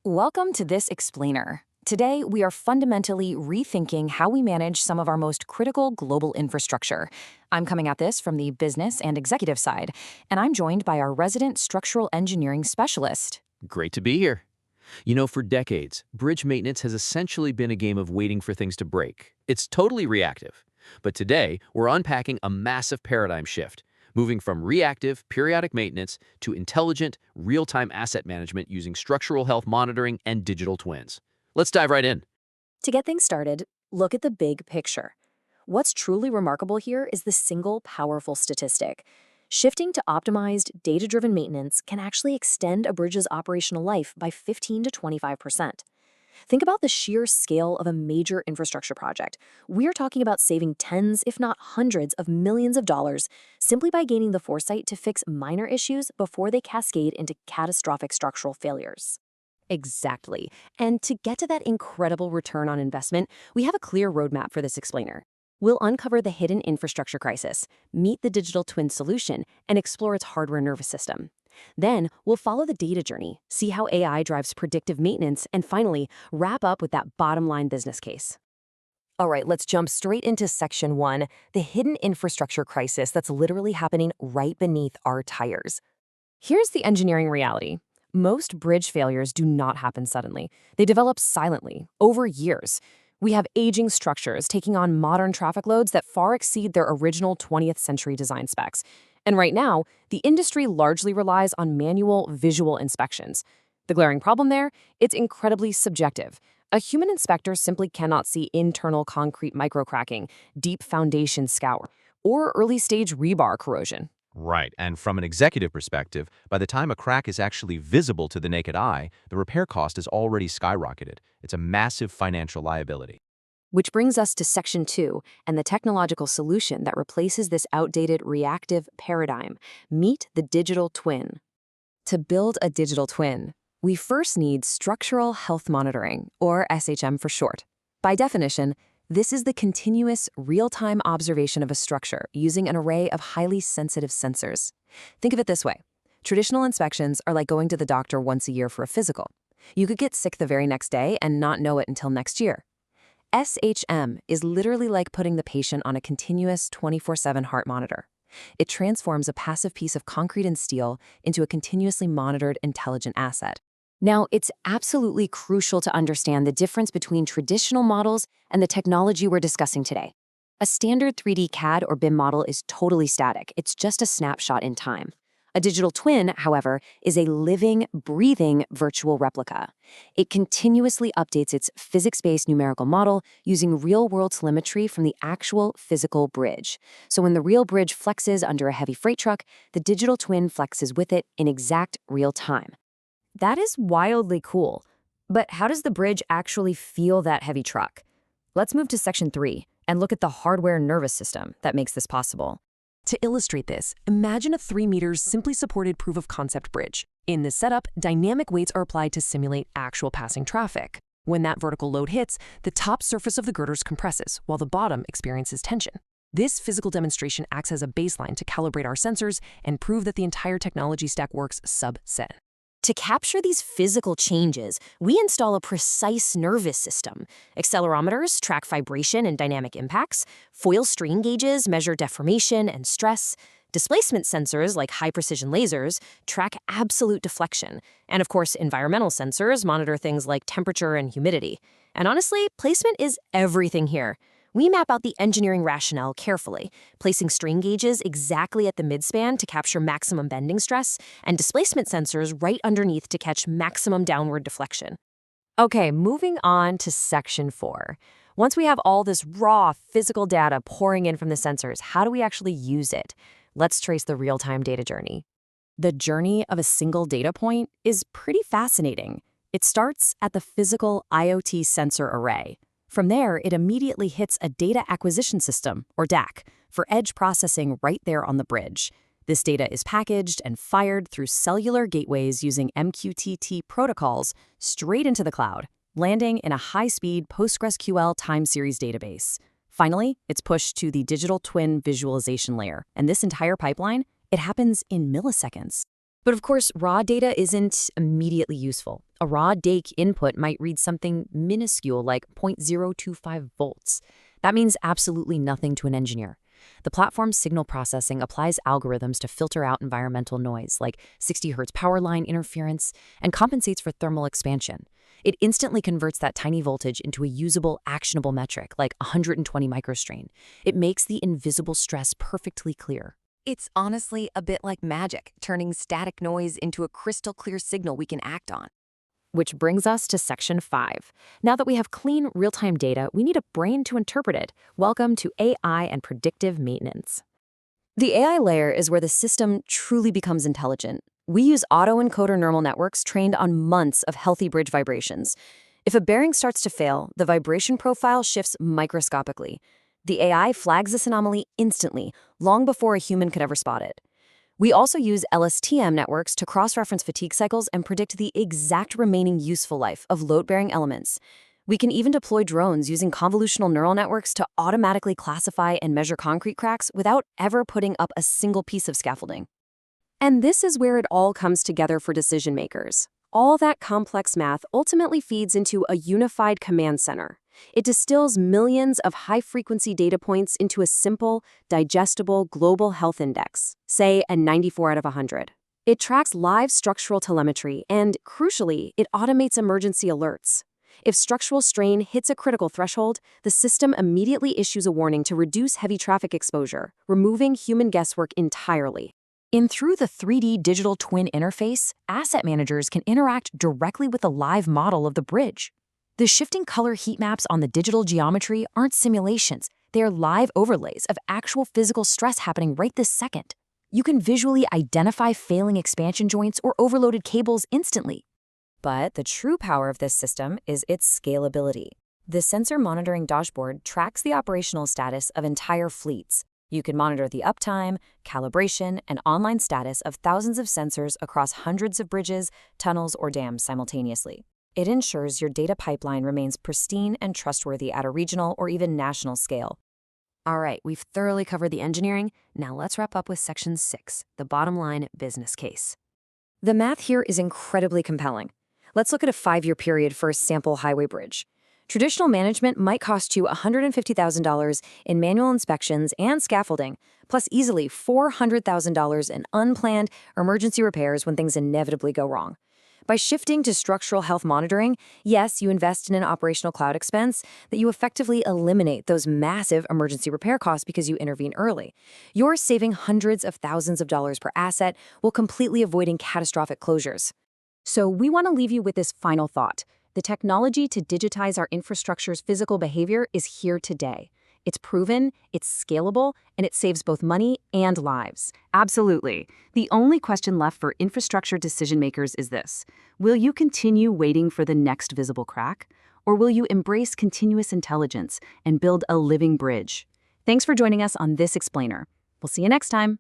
Welcome to this explainer. Today, we are fundamentally rethinking how we manage some of our most critical global infrastructure. I'm coming at this from the business and executive side, and I'm joined by our resident structural engineering specialist. Great to be here. For decades, bridge maintenance has essentially been a game of waiting for things to break. It's totally reactive. But today, we're unpacking a massive paradigm shift, moving from reactive, periodic maintenance to intelligent, real-time asset management using structural health monitoring and digital twins. Let's dive right in. To get things started, look at the big picture. What's truly remarkable here is the single powerful statistic. Shifting to optimized, data-driven maintenance can actually extend a bridge's operational life by 15 to 25%. Think about the sheer scale of a major infrastructure project. We're talking about saving tens, if not hundreds, of millions of dollars simply by gaining the foresight to fix minor issues before they cascade into catastrophic structural failures. Exactly. And to get to that incredible return on investment, we have a clear roadmap for this explainer. We'll uncover the hidden infrastructure crisis, meet the digital twin solution, and explore its hardware nervous system. Then, we'll follow the data journey, see how AI drives predictive maintenance, and finally, wrap up with that bottom-line business case. All right, let's jump straight into Section 1, the hidden infrastructure crisis that's literally happening right beneath our tires. Here's the engineering reality. Most bridge failures do not happen suddenly. They develop silently, over years. We have aging structures taking on modern traffic loads that far exceed their original 20th century design specs. And right now, the industry largely relies on manual visual inspections. The glaring problem there? It's incredibly subjective. A human inspector simply cannot see internal concrete microcracking, deep foundation scour, or early-stage rebar corrosion. Right, and from an executive perspective, by the time a crack is actually visible to the naked eye, the repair cost is already skyrocketed. It's a massive financial liability. Which brings us to Section 2 and the technological solution that replaces this outdated reactive paradigm. Meet the digital twin. To build a digital twin, we first need structural health monitoring, or SHM for short. By definition, this is the continuous, real-time observation of a structure using an array of highly sensitive sensors. Think of it this way. Traditional inspections are like going to the doctor once a year for a physical. You could get sick the very next day and not know it until next year. SHM is literally like putting the patient on a continuous 24/7 heart monitor. It transforms a passive piece of concrete and steel into a continuously monitored, intelligent asset. Now, it's absolutely crucial to understand the difference between traditional models and the technology we're discussing today. A standard 3D CAD or BIM model is totally static. It's just a snapshot in time. A digital twin, however, is a living, breathing virtual replica. It continuously updates its physics-based numerical model using real-world telemetry from the actual physical bridge. So when the real bridge flexes under a heavy freight truck, the digital twin flexes with it in exact real time. That is wildly cool. But how does the bridge actually feel that heavy truck? Let's move to Section 3 and look at the hardware nervous system that makes this possible. To illustrate this, imagine a 3 meters simply supported proof-of-concept bridge. In this setup, dynamic weights are applied to simulate actual passing traffic. When that vertical load hits, the top surface of the girders compresses, while the bottom experiences tension. This physical demonstration acts as a baseline to calibrate our sensors and prove that the entire technology stack works sub-sen. To capture these physical changes, we install a precise nervous system. Accelerometers track vibration and dynamic impacts. Foil strain gauges measure deformation and stress. Displacement sensors, like high-precision lasers, track absolute deflection. And of course, environmental sensors monitor things like temperature and humidity. And honestly, placement is everything here. We map out the engineering rationale carefully, placing strain gauges exactly at the midspan to capture maximum bending stress, and displacement sensors right underneath to catch maximum downward deflection. Okay, moving on to Section 4. Once we have all this raw physical data pouring in from the sensors, how do we actually use it? Let's trace the real-time data journey. The journey of a single data point is pretty fascinating. It starts at the physical IoT sensor array. From there, it immediately hits a data acquisition system, or DAC, for edge processing right there on the bridge. This data is packaged and fired through cellular gateways using MQTT protocols straight into the cloud, landing in a high-speed PostgreSQL time series database. Finally, it's pushed to the digital twin visualization layer, and this entire pipeline, it happens in milliseconds. But of course, raw data isn't immediately useful. A raw DAQ input might read something minuscule like 0.025 volts. That means absolutely nothing to an engineer. The platform's signal processing applies algorithms to filter out environmental noise like 60 Hz power line interference and compensates for thermal expansion. It instantly converts that tiny voltage into a usable, actionable metric like 120 microstrain. It makes the invisible stress perfectly clear. It's honestly a bit like magic, turning static noise into a crystal clear signal we can act on. Which brings us to Section 5. Now that we have clean, real-time data, we need a brain to interpret it. Welcome to AI and predictive maintenance. The AI layer is where the system truly becomes intelligent. We use autoencoder neural networks trained on months of healthy bridge vibrations. If a bearing starts to fail, the vibration profile shifts microscopically. The AI flags this anomaly instantly, long before a human could ever spot it. We also use LSTM networks to cross-reference fatigue cycles and predict the exact remaining useful life of load-bearing elements. We can even deploy drones using convolutional neural networks to automatically classify and measure concrete cracks without ever putting up a single piece of scaffolding. And this is where it all comes together for decision makers. All that complex math ultimately feeds into a unified command center. It distills millions of high-frequency data points into a simple, digestible global health index, say a 94 out of 100. It tracks live structural telemetry and, crucially, it automates emergency alerts. If structural strain hits a critical threshold, the system immediately issues a warning to reduce heavy traffic exposure, removing human guesswork entirely. And through the 3D digital twin interface, asset managers can interact directly with the live model of the bridge. The shifting color heat maps on the digital geometry aren't simulations. They are live overlays of actual physical stress happening right this second. You can visually identify failing expansion joints or overloaded cables instantly. But the true power of this system is its scalability. The sensor monitoring dashboard tracks the operational status of entire fleets. You can monitor the uptime, calibration, and online status of thousands of sensors across hundreds of bridges, tunnels, or dams simultaneously. It ensures your data pipeline remains pristine and trustworthy at a regional or even national scale. All right, we've thoroughly covered the engineering. Now let's wrap up with Section 6, the bottom line business case. The math here is incredibly compelling. Let's look at a 5-year period for a sample highway bridge. Traditional management might cost you $150,000 in manual inspections and scaffolding, plus easily $400,000 in unplanned emergency repairs when things inevitably go wrong. By shifting to structural health monitoring, yes, you invest in an operational cloud expense that you effectively eliminate those massive emergency repair costs because you intervene early. You're saving hundreds of thousands of dollars per asset while completely avoiding catastrophic closures. So we want to leave you with this final thought. The technology to digitize our infrastructure's physical behavior is here today. It's proven, it's scalable, and it saves both money and lives. Absolutely. The only question left for infrastructure decision makers is this: will you continue waiting for the next visible crack? Or will you embrace continuous intelligence and build a living bridge? Thanks for joining us on this explainer. We'll see you next time.